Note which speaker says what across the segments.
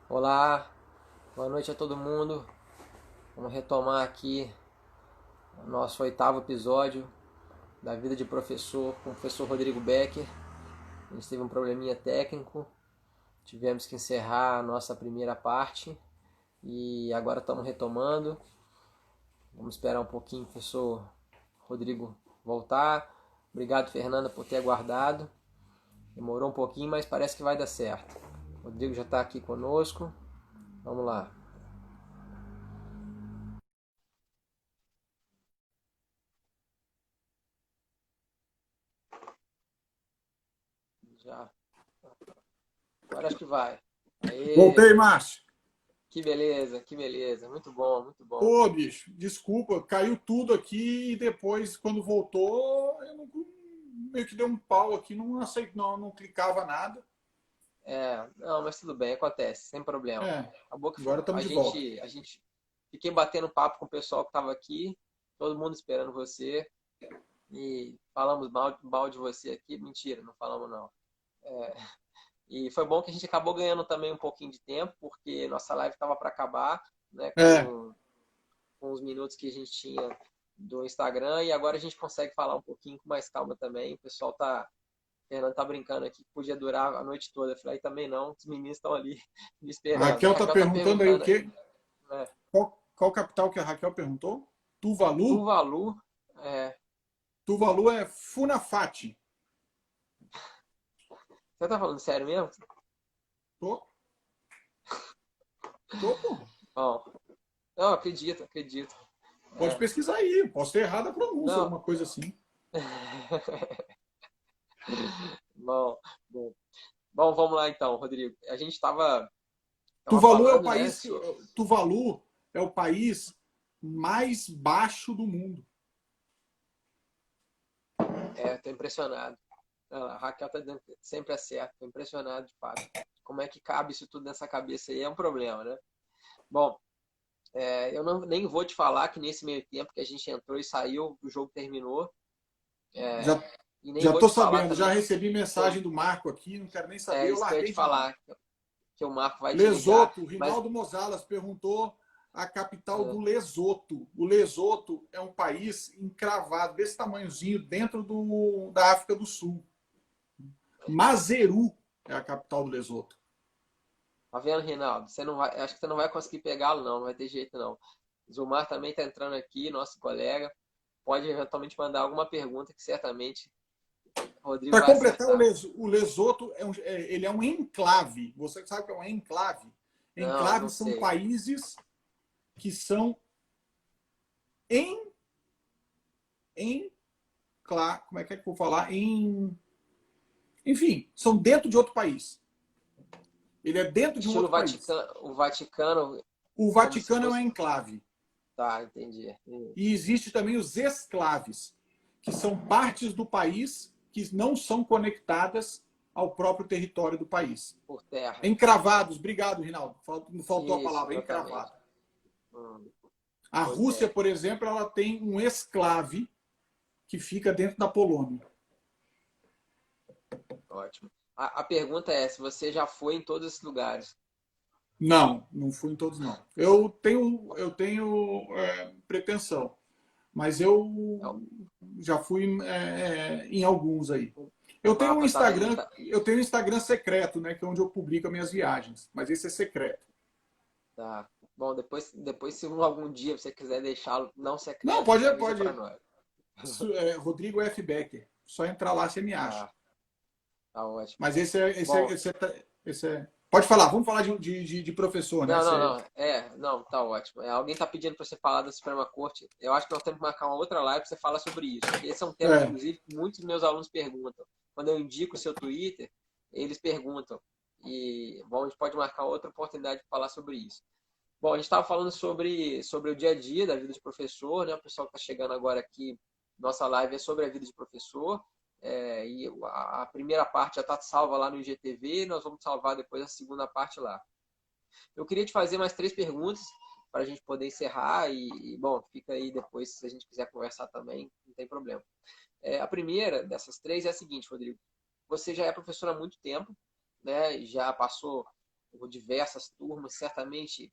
Speaker 1: Olá, boa noite a todo mundo. Vamos retomar aqui o nosso oitavo episódio da vida de professor com o professor Rodrigo Becker. A gente teve um probleminha técnico, tivemos que encerrar a nossa primeira parte e agora estamos retomando. Vamos esperar um pouquinho o professor Rodrigo voltar. Obrigado, Fernanda, por ter aguardado. Demorou um pouquinho, mas parece que vai dar certo. O Rodrigo já está aqui conosco. Vamos lá. Já. Agora acho que vai.
Speaker 2: Voltei,
Speaker 1: Aê!
Speaker 2: Márcio.
Speaker 1: Que beleza, que beleza. Muito bom, muito bom.
Speaker 2: Pô, bicho, desculpa, caiu tudo aqui e depois, quando voltou, meio que deu um pau aqui, não aceito, não clicava nada.
Speaker 1: Não, mas tudo bem, acontece, sem problema.
Speaker 2: É,
Speaker 1: Acabou que
Speaker 2: agora estamos
Speaker 1: a
Speaker 2: de volta.
Speaker 1: gente, a gente fiquei batendo papo com o pessoal que estava aqui, todo mundo esperando você e falamos mal de você aqui. Mentira, não falamos não. E foi bom que a gente acabou ganhando também um pouquinho de tempo, porque nossa live estava para acabar, né,
Speaker 2: É,
Speaker 1: com os minutos que a gente tinha do Instagram e agora a gente consegue falar um pouquinho com mais calma também. O pessoal tá Fernando tá brincando aqui que podia durar a noite toda. Eu falei, aí também não, os meninos estão ali me
Speaker 2: a
Speaker 1: esperando. A
Speaker 2: Raquel tá
Speaker 1: Raquel tá
Speaker 2: perguntando aí o
Speaker 1: perguntando,
Speaker 2: quê?
Speaker 1: né?
Speaker 2: Qual capital que a Raquel perguntou? Tuvalu?
Speaker 1: Tuvalu, é,
Speaker 2: Tuvalu é Funafati.
Speaker 1: você tá falando sério mesmo?
Speaker 2: Tô, pô.
Speaker 1: Bom, não, acredito, acredito.
Speaker 2: Pode
Speaker 1: É,
Speaker 2: pesquisar aí, posso ter errado a pronúncia,
Speaker 1: não,
Speaker 2: alguma coisa assim.
Speaker 1: bom, bom. Bom, vamos lá então, Rodrigo. A gente tava
Speaker 2: Tuvalu é o
Speaker 1: falando, né?
Speaker 2: país Tuvalu é o país mais baixo do mundo.
Speaker 1: Tô impressionado. A Raquel tá dizendo que sempre acerta, tô impressionado de fato. Como é que cabe isso tudo nessa cabeça aí? É um problema, né? Bom, eu nem vou te falar que nesse meio tempo que a gente entrou e saiu, o jogo terminou.
Speaker 2: Já
Speaker 1: E nem
Speaker 2: já
Speaker 1: vou
Speaker 2: tô
Speaker 1: te falar
Speaker 2: sabendo, já
Speaker 1: também
Speaker 2: recebi
Speaker 1: que eu,
Speaker 2: mensagem do Marco aqui, não quero nem
Speaker 1: é
Speaker 2: saber, eu
Speaker 1: isso que eu ia
Speaker 2: larguei
Speaker 1: te
Speaker 2: de mão.
Speaker 1: falar, que o Marco vai te ligar.
Speaker 2: Lesoto, o
Speaker 1: Mas
Speaker 2: Rinaldo Mozalas perguntou a capital
Speaker 1: é,
Speaker 2: do Lesoto. O Lesoto é um país encravado, desse tamanhozinho, dentro da África do Sul. Maseru é a capital do Lesoto.
Speaker 1: tá vendo, Rinaldo? Você não vai, acho que você não vai conseguir pegá-lo, não vai ter jeito, não. Zumar também está entrando aqui, nosso colega. Pode eventualmente mandar alguma pergunta que certamente o Rodrigo
Speaker 2: Para
Speaker 1: vai
Speaker 2: completar,
Speaker 1: acertar.
Speaker 2: O Lesoto ele é um enclave. Você sabe o que é um enclave?
Speaker 1: Não, não
Speaker 2: Enclaves são
Speaker 1: sei.
Speaker 2: países que são em, em como é que eu vou falar? Enfim, são dentro de outro país. Ele é dentro de um
Speaker 1: Estilo
Speaker 2: outro país.
Speaker 1: Vaticano, o Vaticano,
Speaker 2: O
Speaker 1: como se
Speaker 2: Vaticano é um
Speaker 1: fosse.
Speaker 2: enclave.
Speaker 1: Tá, entendi.
Speaker 2: E existe também os exclaves, que são partes do país que não são conectadas ao próprio território do país.
Speaker 1: Por terra.
Speaker 2: Encravados, obrigado, Rinaldo. Faltou a
Speaker 1: Isso,
Speaker 2: palavra,
Speaker 1: exatamente.
Speaker 2: encravado.
Speaker 1: Hum,
Speaker 2: A
Speaker 1: pois
Speaker 2: Rússia,
Speaker 1: é,
Speaker 2: por exemplo, ela tem um exclave que fica dentro da Polônia.
Speaker 1: ótimo. A pergunta é se você já foi em todos esses lugares.
Speaker 2: Não, não fui em todos, não. Eu tenho pretensão, mas eu
Speaker 1: Então,
Speaker 2: já fui em alguns aí.
Speaker 1: o mapa tá aí, tá,
Speaker 2: Eu tenho um Instagram secreto, né, que é onde eu publico as minhas viagens, mas esse é secreto.
Speaker 1: tá. Bom, depois se algum dia você quiser deixá-lo não
Speaker 2: Não,
Speaker 1: secreto, você avisa para
Speaker 2: pode.
Speaker 1: nós.
Speaker 2: Rodrigo F. Becker. Só entrar lá você me acha.
Speaker 1: Tá, tá ótimo.
Speaker 2: Mas
Speaker 1: Bom,
Speaker 2: esse é... Pode falar, vamos falar de professor, né?
Speaker 1: não. Não, tá ótimo. Alguém tá pedindo para você falar da Suprema Corte. Eu acho que nós temos que marcar uma outra live para você falar sobre isso. Esse é um tema,
Speaker 2: É,
Speaker 1: inclusive, que muitos meus alunos perguntam. Quando eu indico o seu Twitter, eles perguntam. E, bom, a gente pode marcar outra oportunidade de falar sobre isso. Bom, a gente estava falando sobre o dia a dia da vida de professor, né? O pessoal que está chegando agora aqui, nossa live é sobre a vida de professor. E a primeira parte já está salva lá no IGTV, nós vamos salvar depois a segunda parte lá. Eu queria te fazer mais três perguntas para a gente poder encerrar bom, fica aí depois se a gente quiser conversar também, não tem problema. A primeira dessas três é a seguinte, Rodrigo. Você já é professor há muito tempo, né? Já passou por diversas turmas, certamente,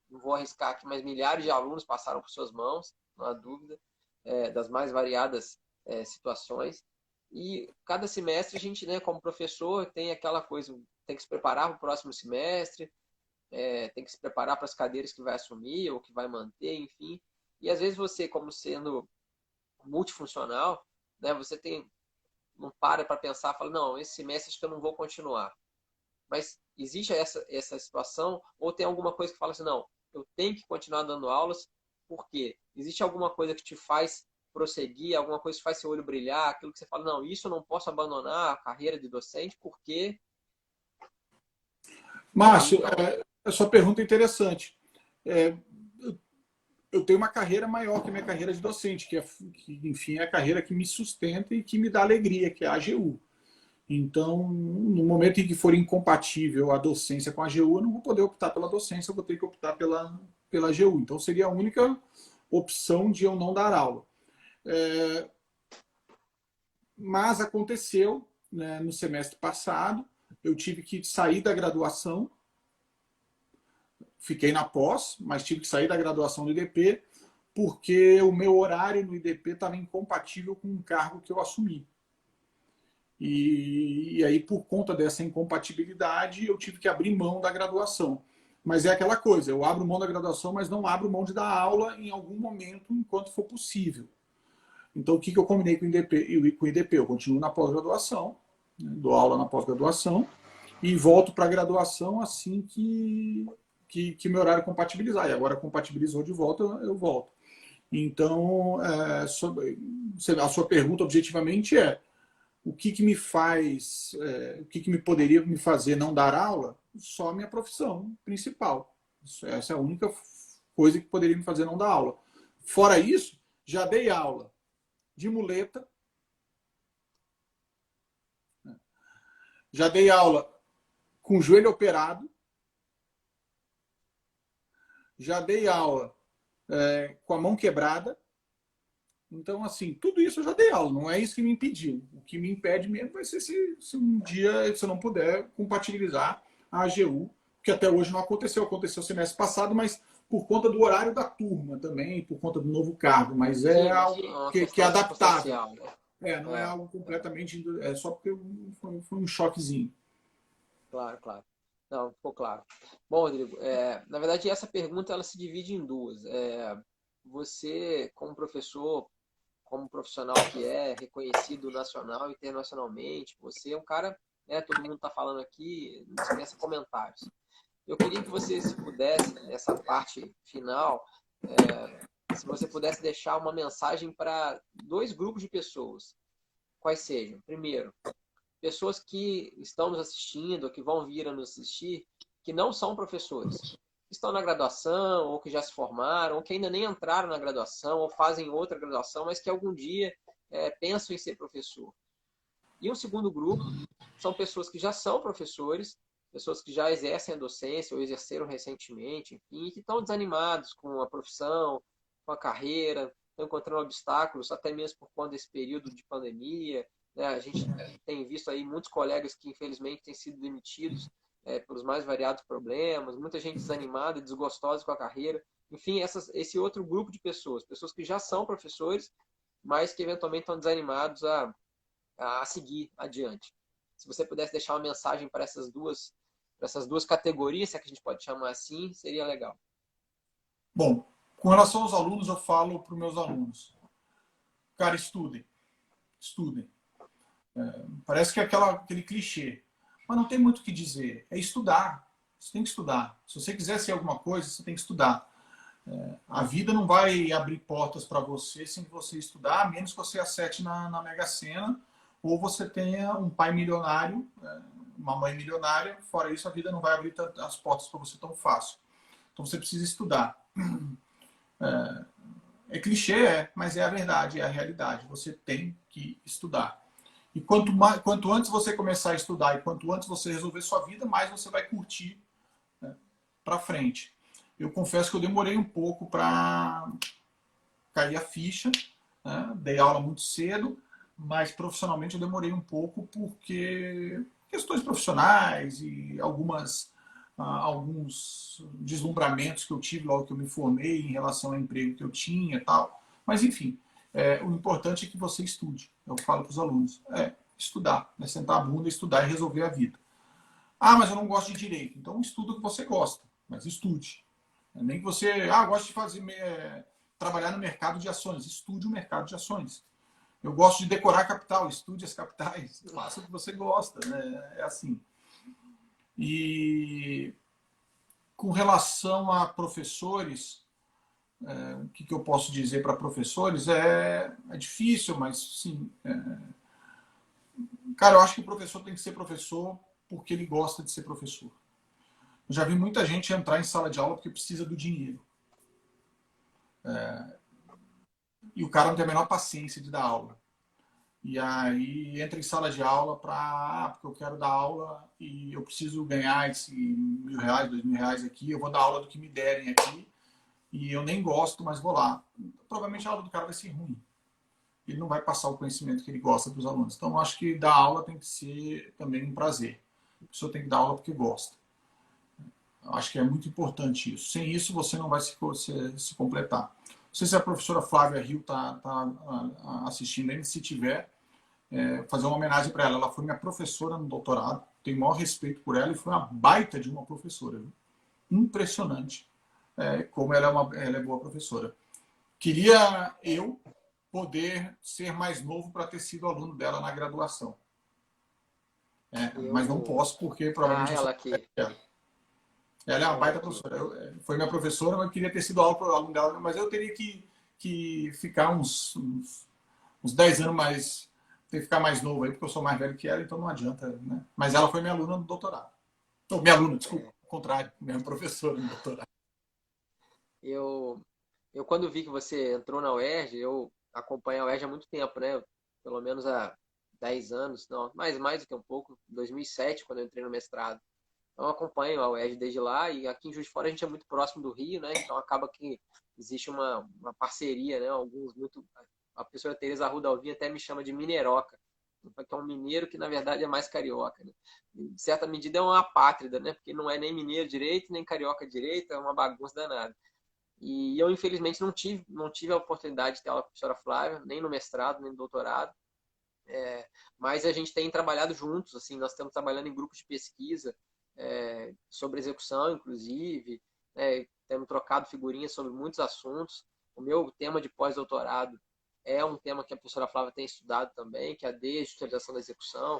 Speaker 1: não vou arriscar aqui, mas milhares de alunos passaram por suas mãos, não há dúvida, das mais variadas situações. E cada semestre a gente, né, como professor, tem aquela coisa, tem que se preparar para o próximo semestre, tem que se preparar para as cadeiras que vai assumir ou que vai manter, enfim. E às vezes você, como sendo multifuncional, né, você não para pensar, fala, não, esse semestre acho que eu não vou continuar. Mas existe essa situação, ou tem alguma coisa que fala assim, não, eu tenho que continuar dando aulas, por quê? Existe alguma coisa que te faz prosseguir, alguma coisa que faz seu olho brilhar, aquilo que você fala, não, isso eu não posso abandonar a carreira de docente, porque...
Speaker 2: Márcio, a sua pergunta é interessante. Eu tenho uma carreira maior que a minha carreira de docente, que enfim, é a carreira que me sustenta e que me dá alegria, que é a AGU. Então, no momento em que for incompatível a docência com a AGU, eu não vou poder optar pela docência, eu vou ter que optar pela AGU. Então, seria a única opção de eu não dar aula. Mas aconteceu, né, no semestre passado, eu tive que sair da graduação, fiquei na pós, mas tive que sair da graduação do IDP, porque o meu horário no IDP estava incompatível com o cargo que eu assumi. E aí, por conta dessa incompatibilidade, eu tive que abrir mão da graduação. Mas é aquela coisa, eu abro mão da graduação, mas não abro mão de dar aula em algum momento, enquanto for possível. Então, o que eu combinei com o IDP? Eu continuo na pós-graduação, né, dou aula na pós-graduação, e volto para a graduação assim que meu horário compatibilizar. E agora compatibilizou de volta, eu volto. Então, a sua pergunta objetivamente é: o que me faz, o que me poderia me fazer não dar aula? Só a minha profissão principal. Essa é a única coisa que poderia me fazer não dar aula. Fora isso, já dei aula de muleta, já dei aula com joelho operado, já dei aula com a mão quebrada. Então, assim, tudo isso eu já dei aula, não é isso que me impediu. O que me impede mesmo vai ser se um dia, se eu não puder compatibilizar a AGU, que até hoje não aconteceu. Aconteceu semestre passado, mas por conta do horário da turma também, por conta do novo cargo. Mas é algo que é adaptável. Não é algo completamente... É só porque foi um choquezinho.
Speaker 1: Claro, claro. Não, ficou claro. Bom, Rodrigo, na verdade essa pergunta ela se divide em duas. Você, como professor, como profissional que é reconhecido nacional e internacionalmente, você é um cara, né, todo mundo está falando aqui, dispensa comentários. Eu queria que você, se pudesse, nessa parte final, se você pudesse deixar uma mensagem para dois grupos de pessoas. Quais sejam? Primeiro, pessoas que estão nos assistindo, ou que vão vir a nos assistir, que não são professores. Estão na graduação, ou que já se formaram, ou que ainda nem entraram na graduação, ou fazem outra graduação, mas que algum dia pensam em ser professor. E um segundo grupo são pessoas que já são professores, pessoas que já exercem a docência ou exerceram recentemente, enfim, que estão desanimados com a profissão, com a carreira, estão encontrando obstáculos, até mesmo por conta desse período de pandemia. Né? A gente tem visto aí muitos colegas que, infelizmente, têm sido demitidos pelos mais variados problemas, muita gente desanimada e desgostosa com a carreira. Enfim, esse outro grupo de pessoas que já são professores, mas que eventualmente estão desanimados a seguir adiante. Se você pudesse deixar uma mensagem para essas duas categorias, se é que a gente pode chamar assim, seria legal.
Speaker 2: Bom, com relação aos alunos, eu falo para os meus alunos: cara, estudem. Estudem. Parece que é aquele clichê, mas não tem muito o que dizer. É estudar. Você tem que estudar. Se você quiser ser alguma coisa, você tem que estudar. A vida não vai abrir portas para você sem você estudar, a menos que você acerte na Mega Sena ou você tenha um pai milionário, uma mãe milionária. Fora isso, a vida não vai abrir as portas para você tão fácil. Então você precisa estudar. É clichê, mas é a verdade, é a realidade. Você tem que estudar. E quanto antes você começar a estudar e quanto antes você resolver sua vida, mais você vai curtir, né, para frente. Eu confesso que eu demorei um pouco para cair a ficha, né? Dei aula muito cedo, mas profissionalmente eu demorei um pouco porque questões profissionais e algumas alguns deslumbramentos que eu tive logo que eu me formei em relação ao emprego que eu tinha e tal. Mas, enfim, o importante é que você estude. É o que eu falo para os alunos. Estudar. Sentar a bunda, estudar e resolver a vida. Ah, mas eu não gosto de direito. Então, estuda o que você gosta. Mas estude. Nem que você... gosto de trabalhar no mercado de ações. Estude o mercado de ações. Eu gosto de decorar capital. Estude as capitais. Faça o que você gosta. Né? É assim. E com relação a professores, o que eu posso dizer para professores é difícil, mas sim. Cara, eu acho que o professor tem que ser professor porque ele gosta de ser professor. Eu já vi muita gente entrar em sala de aula porque precisa do dinheiro. E o cara não tem a menor paciência de dar aula. E aí entra em sala de aula porque eu quero dar aula e eu preciso ganhar esse R$ 1.000, R$ 2.000 aqui, eu vou dar aula do que me derem aqui e eu nem gosto, mas vou lá. Provavelmente a aula do cara vai ser ruim. Ele não vai passar o conhecimento que ele gosta para os alunos. Então, eu acho que dar aula tem que ser também um prazer. A pessoa tem que dar aula porque gosta. Eu acho que é muito importante isso. Sem isso, você não vai se completar. Não sei se a professora Flávia Rio está assistindo ainda. Se tiver, fazer uma homenagem para ela. Ela foi minha professora no doutorado. Tenho o maior respeito por ela e foi uma baita de uma professora. Viu? Impressionante como ela é boa professora. Queria eu poder ser mais novo para ter sido aluno dela na graduação. Mas não posso porque provavelmente eu sou
Speaker 1: ela aqui.
Speaker 2: ela é uma
Speaker 1: Ela
Speaker 2: baita
Speaker 1: aqui.
Speaker 2: professora. Foi minha professora, mas eu queria ter sido aluno dela, mas eu teria que ficar uns 10 anos mais. Ter que ficar mais novo aí, porque eu sou mais velho que ela, então não adianta, né? Mas ela foi minha aluna no doutorado. Não, minha aluna, desculpa, ao contrário, minha professora no doutorado.
Speaker 1: Eu, eu quando vi que você entrou na UERJ, eu acompanho a UERJ há muito tempo, né? Pelo menos há 10 anos, não, mais do que um pouco, 2007, quando eu entrei no mestrado. Então eu acompanho a UERJ desde lá e aqui em Juiz de Fora a gente é muito próximo do Rio, né? Então acaba que existe uma parceria, né? Alguns muito... A professora Tereza Arruda Alvim até me chama de mineroca, que é um mineiro que na verdade é mais carioca, né? Em certa medida é uma apátrida, né? Porque não é nem mineiro direito, nem carioca direito, é uma bagunça danada. E eu, infelizmente, não tive a oportunidade de ter aula com a professora Flávia, nem no mestrado, nem no doutorado. Mas a gente tem trabalhado juntos, assim, nós estamos trabalhando em grupos de pesquisa sobre execução, inclusive, temos trocado figurinhas sobre muitos assuntos. O meu tema de pós-doutorado é um tema que a professora Flávia tem estudado também, que é a desjudicialização da execução,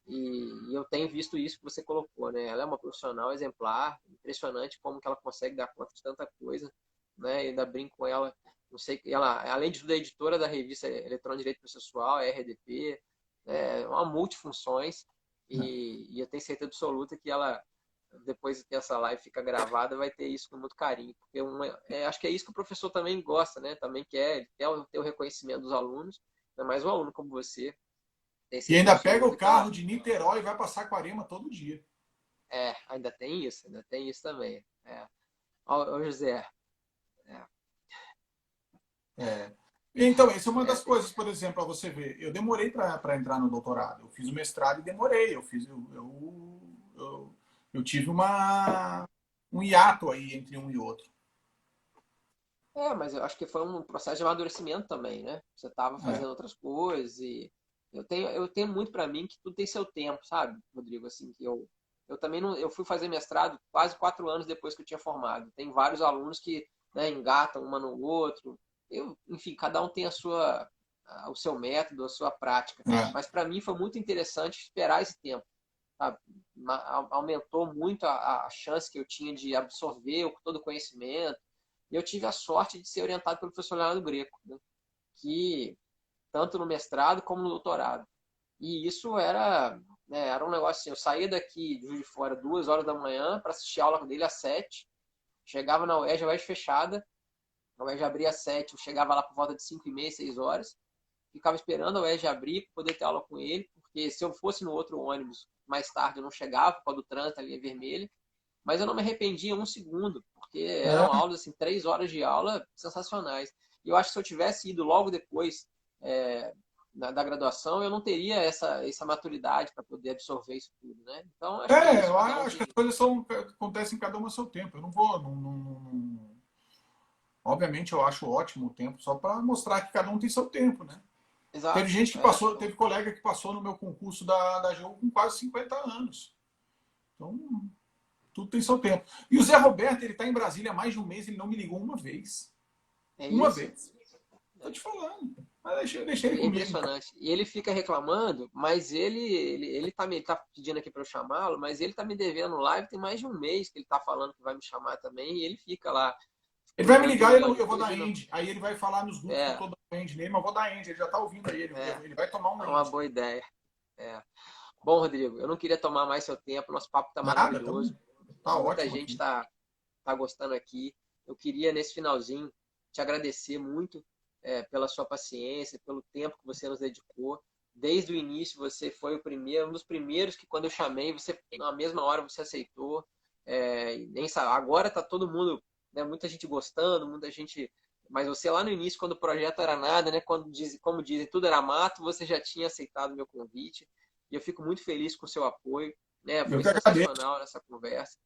Speaker 1: e eu tenho visto isso que você colocou, né? Ela é uma profissional exemplar, impressionante como que ela consegue dar conta de tanta coisa, né? Eu ainda brinco com ela, não sei, ela, além de tudo, é editora da revista Eletrônico de Direito Processual, RDP, uma multifunções, e eu tenho certeza absoluta que ela, depois que essa live fica gravada, vai ter isso com muito carinho, porque acho que é isso que o professor também gosta, né? Também quer ter o reconhecimento dos alunos, ainda mais um aluno como você, tem
Speaker 2: E
Speaker 1: certeza
Speaker 2: ainda pega o
Speaker 1: absoluta que ela
Speaker 2: carro de Niterói e vai passar Saquarema todo dia.
Speaker 1: ainda tem isso também. Ó, José, é,
Speaker 2: É. Então, essa é uma das
Speaker 1: tem,
Speaker 2: coisas, por exemplo, para você ver. Eu demorei para entrar no doutorado. Eu fiz o mestrado e demorei. Eu tive um hiato aí entre um e outro.
Speaker 1: mas eu acho que foi um processo de amadurecimento também, né? Você estava
Speaker 2: É.
Speaker 1: fazendo outras coisas e eu tenho muito para mim que tudo tem seu tempo, sabe, Rodrigo? Assim, que eu também não, eu fui fazer mestrado quase 4 anos depois que eu tinha formado. Tem vários alunos que, né, engatam uma no outro. Enfim, cada um tem o seu método, a sua prática.
Speaker 2: É.
Speaker 1: Mas para mim foi muito interessante esperar esse tempo, sabe? Aumentou muito a chance que eu tinha de absorver todo o conhecimento. E eu tive a sorte de ser orientado pelo professor Leonardo Greco, né? Que tanto no mestrado como no doutorado. E isso era um negócio assim, eu saía daqui de Juiz de Fora 2 horas da manhã para assistir a aula dele às 7, chegava na UERJ, a UERJ fechada, a UERJ abria às 7, eu chegava lá por volta de 5h30, 6 horas, ficava esperando a UERJ abrir para poder ter aula com ele, porque se eu fosse no outro ônibus mais tarde eu não chegava, por causa do trânsito, a linha vermelha, mas eu não me arrependia um segundo, porque eram
Speaker 2: É.
Speaker 1: aulas, assim, 3 horas de aula sensacionais. E eu acho que se eu tivesse ido logo depois, é, da graduação, eu não teria essa maturidade para poder absorver isso tudo, né? Então, acho que é isso.
Speaker 2: Eu
Speaker 1: Cada um
Speaker 2: acho que
Speaker 1: tem...
Speaker 2: as coisas acontecem cada uma a seu tempo. Eu não vou. Obviamente, eu acho ótimo o tempo, só para mostrar que cada um tem seu tempo, né? Teve
Speaker 1: Exato.
Speaker 2: gente que passou, teve colega que passou no meu concurso da GU com quase 50 anos. Então, tudo tem seu tempo. E o Zé Roberto, ele está em Brasília há mais de um mês, ele não me ligou uma vez.
Speaker 1: É
Speaker 2: Uma
Speaker 1: isso.
Speaker 2: vez. Tô te falando. Mas deixei ele
Speaker 1: É
Speaker 2: comigo.
Speaker 1: impressionante. E ele fica reclamando, mas ele tá pedindo aqui para eu chamá-lo, mas ele tá me devendo live tem mais de um mês que ele tá falando que vai me chamar também, e ele fica lá.
Speaker 2: Ele vai me ligar e eu vou dar
Speaker 1: pedindo.
Speaker 2: end. Aí ele vai falar nos grupos que eu tô dando end nele, mas eu vou dar end. Ele já tá ouvindo aí. Ele vai tomar um
Speaker 1: É
Speaker 2: end.
Speaker 1: uma boa ideia. É. Bom, Rodrigo, eu não queria tomar mais seu tempo, nosso papo tá
Speaker 2: Nada,
Speaker 1: maravilhoso.
Speaker 2: tá
Speaker 1: Muita
Speaker 2: ótimo
Speaker 1: gente
Speaker 2: aqui.
Speaker 1: tá gostando aqui. Eu queria, nesse finalzinho, te agradecer muito pela sua paciência, pelo tempo que você nos dedicou. Desde o início, você foi um dos primeiros que, quando eu chamei, você, na mesma hora, você aceitou. Nem sabe, agora tá todo mundo, né, muita gente gostando, muita gente... Mas você lá no início, quando o projeto era nada, né, como dizem, tudo era mato, você já tinha aceitado o meu convite. E eu fico muito feliz com o seu apoio. Né?
Speaker 2: Eu
Speaker 1: Foi
Speaker 2: que agradeço.
Speaker 1: sensacional essa conversa.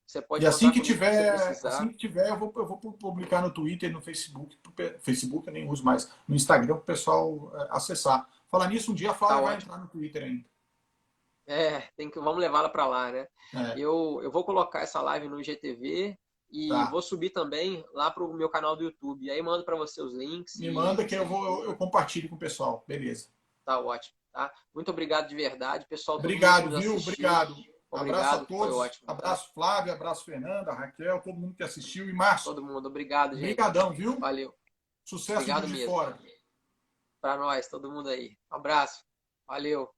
Speaker 1: Você
Speaker 2: E
Speaker 1: pode contar comigo se você precisar.
Speaker 2: eu vou publicar no Twitter e no Facebook. Facebook eu nem uso mais. No Instagram para o pessoal acessar. Falar nisso, um dia a Flávia vai entrar no Twitter ainda.
Speaker 1: Vamos levá-la para lá, né?
Speaker 2: É.
Speaker 1: Eu vou colocar essa live no IGTV e vou subir também lá para o meu canal do YouTube. E aí mando para você os links.
Speaker 2: Me manda que eu compartilho com o pessoal. Beleza.
Speaker 1: Tá ótimo. Tá? Muito obrigado de verdade, pessoal.
Speaker 2: Obrigado, viu? Obrigado.
Speaker 1: Obrigado,
Speaker 2: abraço a todos.
Speaker 1: Foi ótimo.
Speaker 2: Abraço, Flávia, abraço, Fernanda, Raquel, todo mundo que assistiu. E Márcio.
Speaker 1: Todo mundo. Obrigado, gente.
Speaker 2: Obrigadão, viu?
Speaker 1: Valeu.
Speaker 2: Sucesso
Speaker 1: Obrigado
Speaker 2: de
Speaker 1: mesmo.
Speaker 2: fora.
Speaker 1: Para nós, todo mundo aí. Um abraço. Valeu.